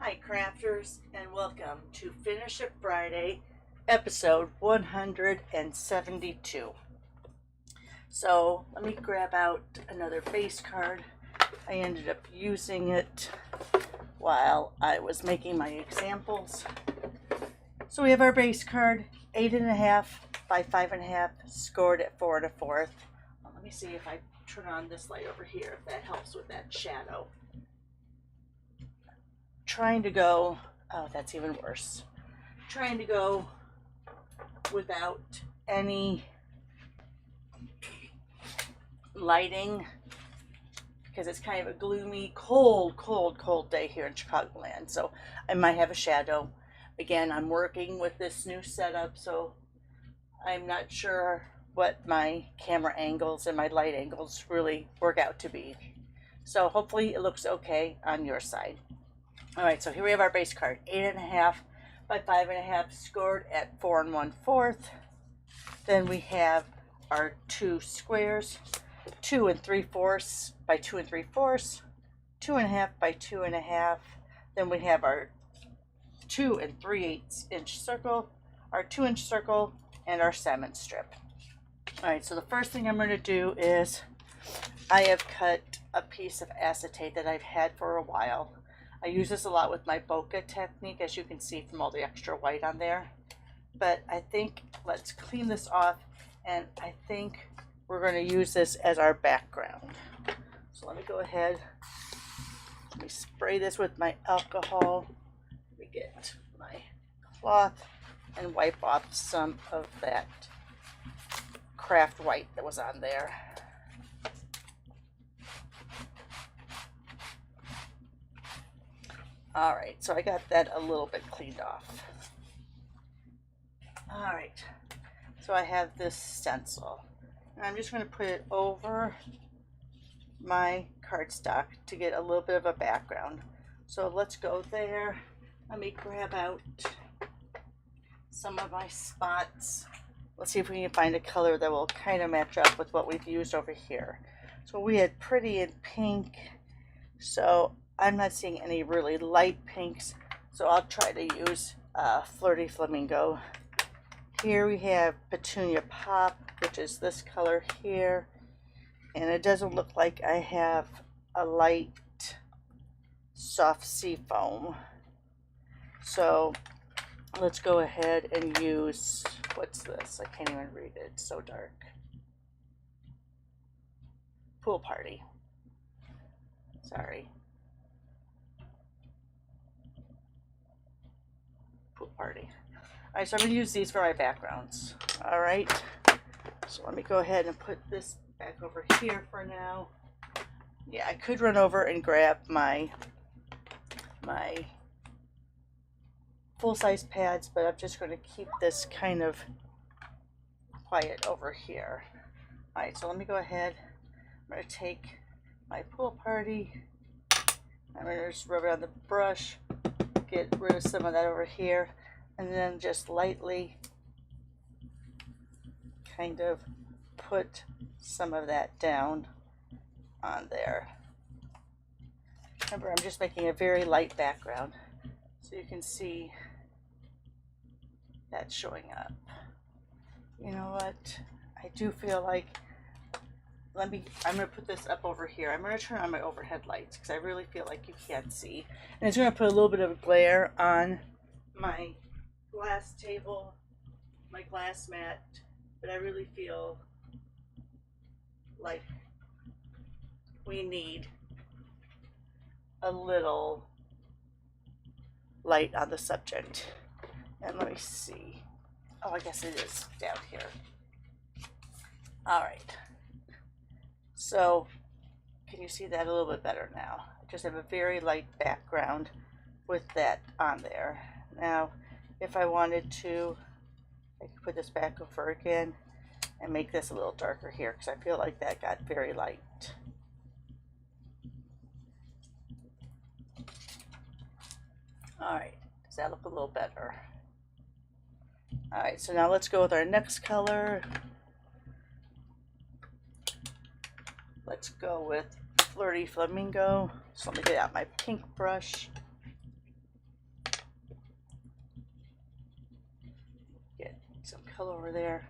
Hi, crafters, and welcome to Finish It Friday, episode 172. So, let me grab out another base card. I ended up using it while I was making my examples. So, we have our base card, 8.5 by 5.5, scored at 4 1/4. Let me see if I turn on this light over here, if that helps with that shadow. Trying to go, oh, that's even worse. Trying to go without any lighting because it's kind of a gloomy, cold day here in Chicagoland. So I might have a shadow. Again, I'm working with this new setup, so I'm not sure what my camera angles and my light angles really work out to be. So hopefully it looks okay on your side. All right, so here we have our base card, 8.5 by 5.5, scored at 4 1/4. Then we have our two squares, 2 3/4 by 2 3/4, 2.5 by 2.5. Then we have our 2 3/8 inch circle, our 2-inch circle, and our 7 strip. All right, so the first thing I'm going to do is I have cut a piece of acetate that I've had for a while. I use this a lot with my bokeh technique, as you can see from all the extra white on there. But I think let's clean this off, and I think we're going to use this as our background. So let me go ahead, let me spray this with my alcohol. Let me get my cloth and wipe off some of that craft white that was on there. All right, so I got that a little bit cleaned off. All right, so I have this stencil, and I'm just going to put it over my cardstock to get a little bit of a background. So let's go there. Let me grab out some of my spots. Let's see if we can find a color that will kind of match up with what we've used over here. So we had pretty and pink, so I'm not seeing any really light pinks, so I'll try to use Flirty Flamingo. Here we have Petunia Pop, which is this color here, and it doesn't look like I have a light soft sea foam. So let's go ahead and use, what's this? I can't even read it, it's so dark. Pool Party. Sorry. Pool Party. All right, so I'm going to use these for my backgrounds. All right, so let me go ahead and put this back over here for now. Yeah, I could run over and grab my full-size pads, but I'm just going to keep this kind of quiet over here. All right, so let me go ahead. I'm going to take my Pool Party. I'm going to just rub it on the brush, get rid of some of that over here, and then just lightly kind of put some of that down on there. Remember, I'm just making a very light background, so you can see that showing up. You know what? I do feel like, I'm going to put this up over here. I'm going to turn on my overhead lights because I really feel like you can't see. And it's going to put a little bit of glare on my glass table, my glass mat, but I really feel like we need a little light on the subject. And let me see. Oh, I guess it is down here. All right. So, can you see that a little bit better now? I just have a very light background with that on there. Now, if I wanted to, I could put this back over again and make this a little darker here because I feel like that got very light. All right, does that look a little better? All right, so now let's go with our next color. Let's go with Flirty Flamingo. So let me get out my pink brush. some color over there.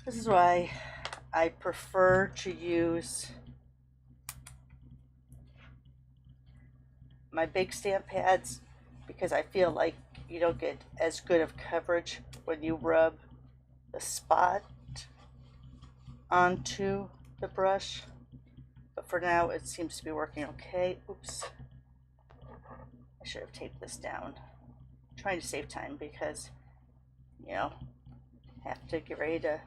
This is why I prefer to use my big stamp pads, because I feel like you don't get as good of coverage when you rub the spot onto the brush. But for now, it seems to be working okay. Oops. I should have taped this down. I'm trying to save time because, you know, I have to get ready to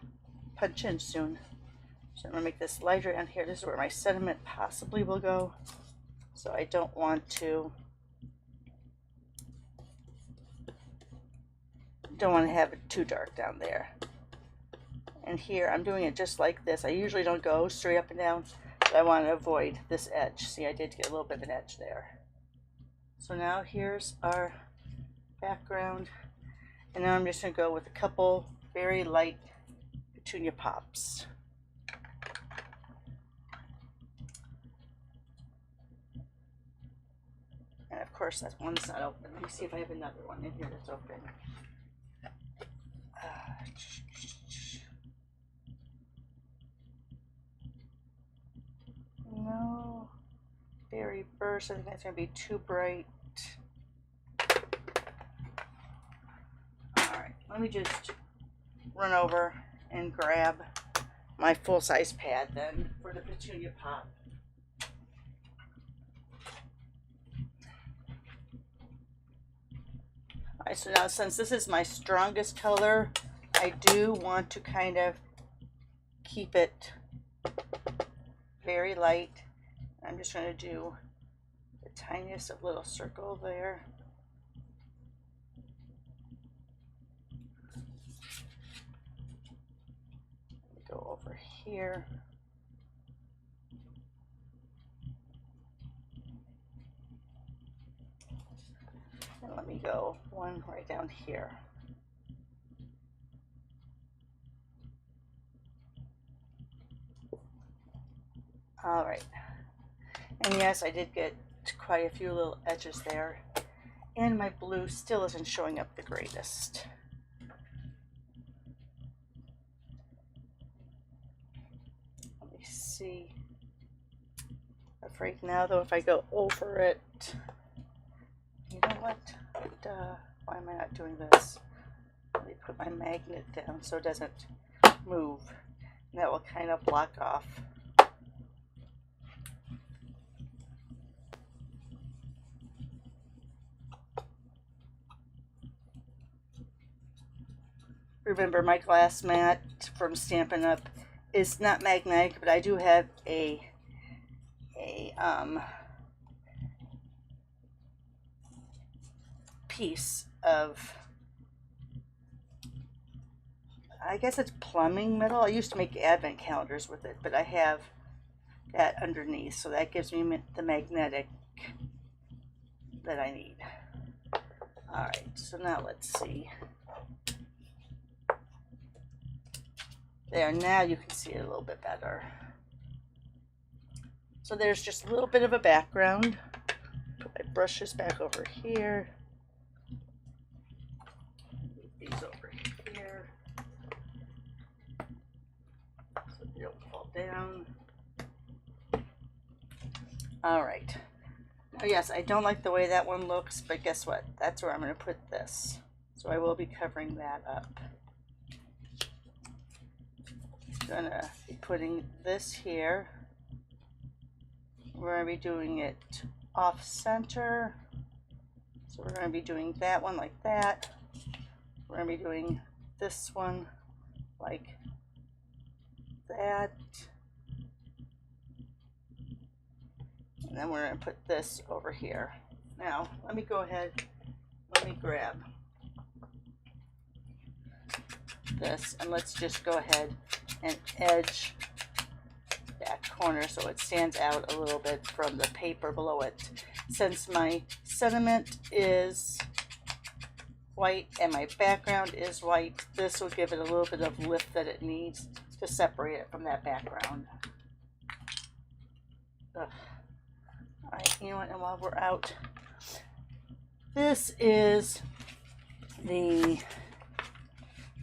punch in soon. So I'm going to make this lighter down here. This is where my sentiment possibly will go. So I don't want to have it too dark down there. And here I'm doing it just like this. I usually don't go straight up and down, but I want to avoid this edge. See, I did get a little bit of an edge there. So now here's our background. And now I'm just going to go with a couple very light Petunia pops. And of course that one's not open. Let me see if I have another one in here that's open. No. Berry Burst. I think that's going to be too bright. Alright, let me just run over and grab my full-size pad then for the Petunia pop. Alright, so now since this is my strongest color, I do want to kind of keep it very light. I'm just going to do the tiniest of little circle there. Go over here. And let me go one right down here. All right. And yes, I did get quite a few little edges there. And my blue still isn't showing up the greatest. Let me see. I'm afraid now though, if I go over it, you know what? Why am I not doing this? Let me put my magnet down so it doesn't move. And that will kind of block off. Remember, my glass mat from Stampin' Up! Is not magnetic, but I do have a piece of, I guess it's plumbing metal. I used to make advent calendars with it, but I have that underneath, so that gives me the magnetic that I need. Alright, so now let's see. There, now you can see it a little bit better. So there's just a little bit of a background. Put my brushes back over here. Move these over here so they don't fall down. Alright. Now yes, I don't like the way that one looks, but guess what? That's where I'm going to put this. So I will be covering that up. Gonna be putting this here. We're gonna be doing it off center. So we're gonna be doing that one like that. We're gonna be doing this one like that. And then we're gonna put this over here. Now, let me go ahead, let me grab this and let's just go ahead and edge that corner so it stands out a little bit from the paper below it. Since my sentiment is white and my background is white, this will give it a little bit of lift that it needs to separate it from that background. Alright, you know what, and while we're out, this is the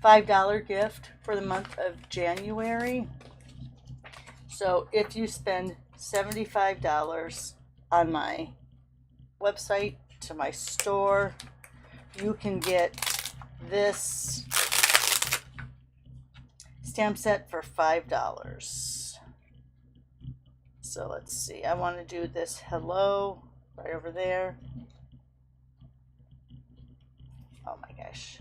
$5 gift for the month of January. So if you spend $75 on my website to my store, you can get this stamp set for $5. So let's see, I want to do this hello right over there. Oh my gosh.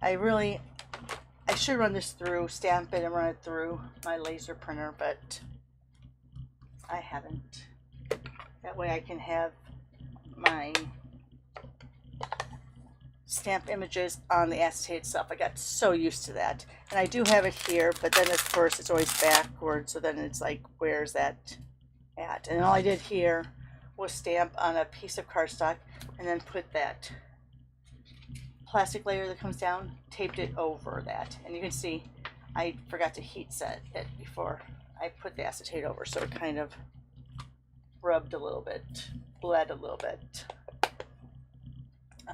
I should run this through, stamp it and run it through my laser printer, but I haven't. That way I can have my stamp images on the acetate itself. I got so used to that. And I do have it here, but then of course it's always backwards, so then it's like, where's that at? And all I did here was stamp on a piece of cardstock and then put that plastic layer that comes down, taped it over that. And you can see I forgot to heat set it before I put the acetate over, so it kind of rubbed a little bit, bled a little bit.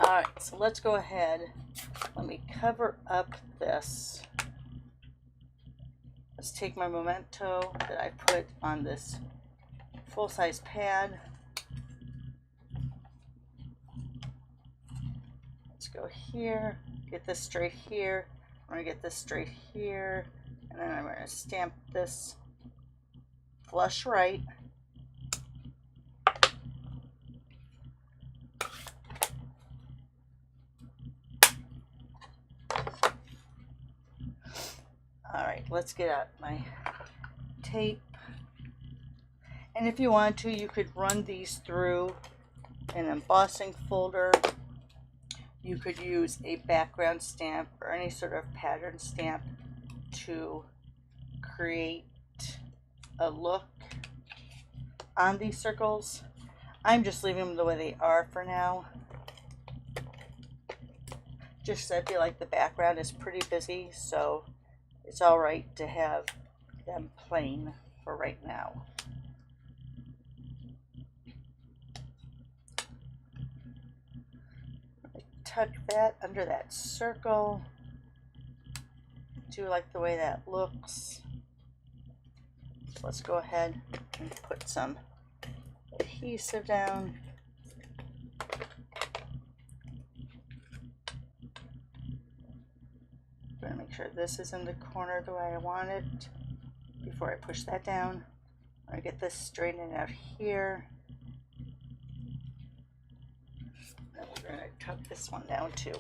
All right, so let's go ahead. Let me cover up this. Let's take my memento that I put on this full-size pad. Let's go here, get this straight here. I'm going to get this straight here, and then I'm going to stamp this flush right. Alright, let's get out my tape. And if you want to, you could run these through an embossing folder. You could use a background stamp or any sort of pattern stamp to create a look on these circles. I'm just leaving them the way they are for now. Just so I feel like the background is pretty busy, so it's all right to have them plain for right now. Tuck that under that circle. Do like the way that looks. So let's go ahead and put some adhesive down. I'm going to make sure this is in the corner the way I want it before I push that down. I'm going to get this straightened out here. Then we're going to tuck this one down too.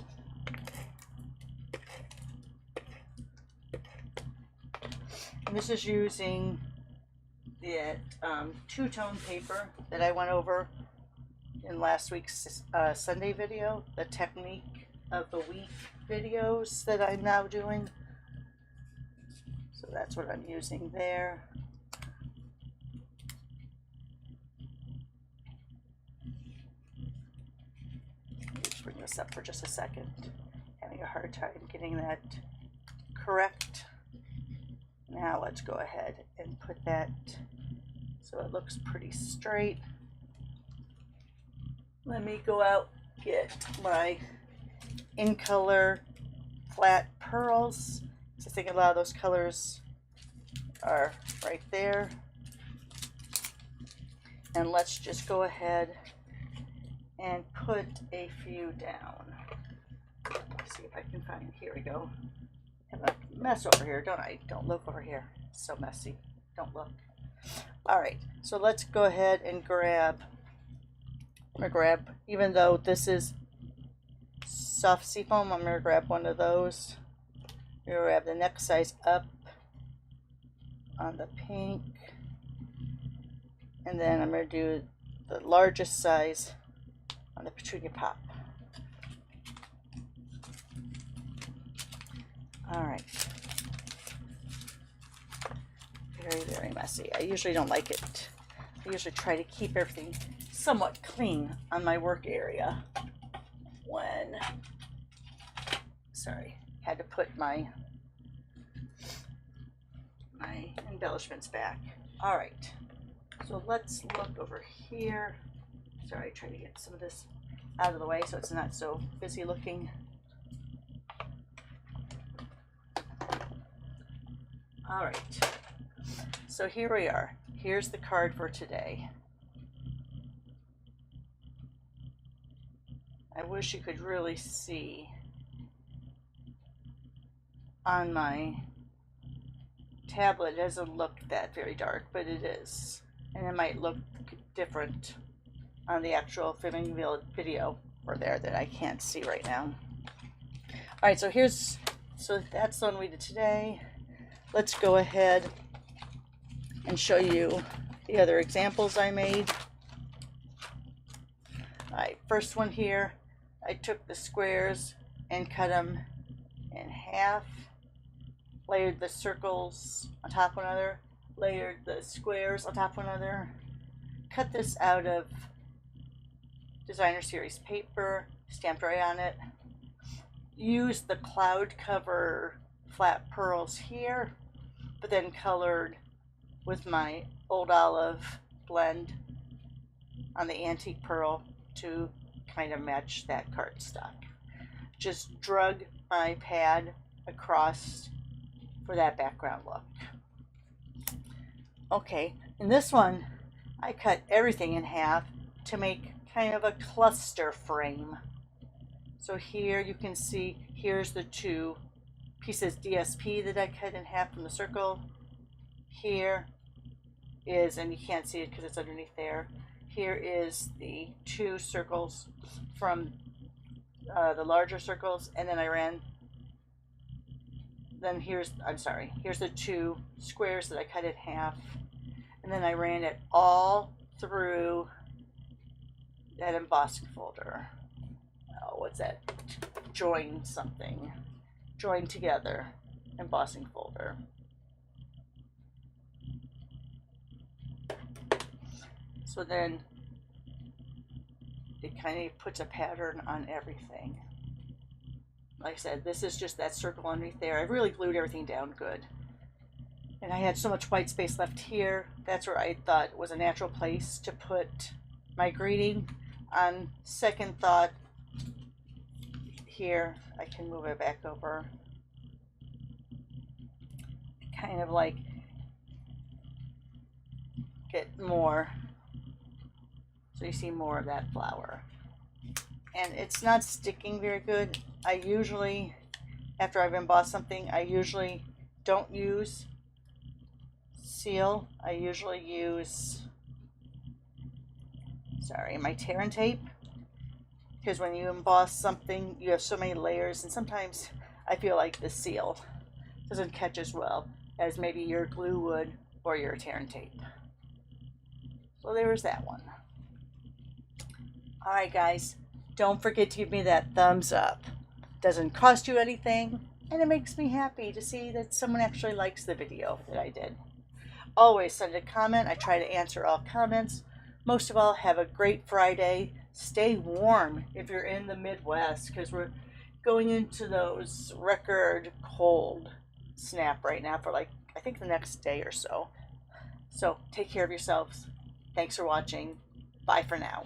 And this is using the two-tone paper that I went over in last week's Sunday video, the technique of the week videos that I'm now doing. So that's what I'm using there. Just bring this up for just a second. Having a hard time getting that correct. Now let's go ahead and put that so it looks pretty straight. Let me go out, get my in color flat pearls. So I think a lot of those colors are right there. And let's just go ahead and put a few down. Let's see if I can find, here we go. I have a mess over here, don't I? Don't look over here. It's so messy. Don't look. All right, so let's go ahead and grab, I'm gonna grab, even though this is soft seafoam, I'm gonna grab one of those. I'm gonna grab the next size up on the pink. And then I'm gonna do the largest size on the Petunia Pop. All right. Very, very messy. I usually don't like it. I usually try to keep everything somewhat clean on my work area when, sorry, had to put my embellishments back. All right, so let's look over here. Sorry, trying to get some of this out of the way so it's not so busy looking. All right, so here we are. Here's the card for today. I wish you could really see on my tablet. It doesn't look that very dark, but it is, and it might look different on the actual filming video or there that I can't see right now. All right, so that's the one we did today. Let's go ahead and show you the other examples I made. All right, first one here, I took the squares and cut them in half, layered the circles on top of one another, layered the squares on top of one another, cut this out of Designer Series paper, stamped right on it, used the cloud cover flat pearls here, but then colored with my Old Olive blend on the antique pearl to kind of match that cardstock. Just drug my pad across for that background look. Okay, in this one, I cut everything in half to make kind of a cluster frame. So here you can see, here's the two pieces DSP that I cut in half from the circle. Here is, and you can't see it because it's underneath there, here is the two circles from the larger circles, and then here's the two squares that I cut in half, and then I ran it all through that embossing folder. Oh, what's that? Join together embossing folder. So then it kind of puts a pattern on everything. Like I said, this is just that circle underneath there. I really glued everything down good. And I had so much white space left here. That's where I thought was a natural place to put my greeting. On second thought, here, I can move it back over. Kind of like get more, so you see more of that flower. And it's not sticking very good. I usually, after I've embossed something, I usually don't use seal. I usually use, my tear and tape. Because when you emboss something, you have so many layers, and sometimes I feel like the seal doesn't catch as well as maybe your glue would or your tear and tape. So there was that one. All right, guys, don't forget to give me that thumbs up. Doesn't cost you anything, and it makes me happy to see that someone actually likes the video that I did. Always send a comment. I try to answer all comments. Most of all, have a great Friday. Stay warm if you're in the Midwest, because we're going into those record cold snap right now for I think the next day or so. So take care of yourselves. Thanks for watching. Bye for now.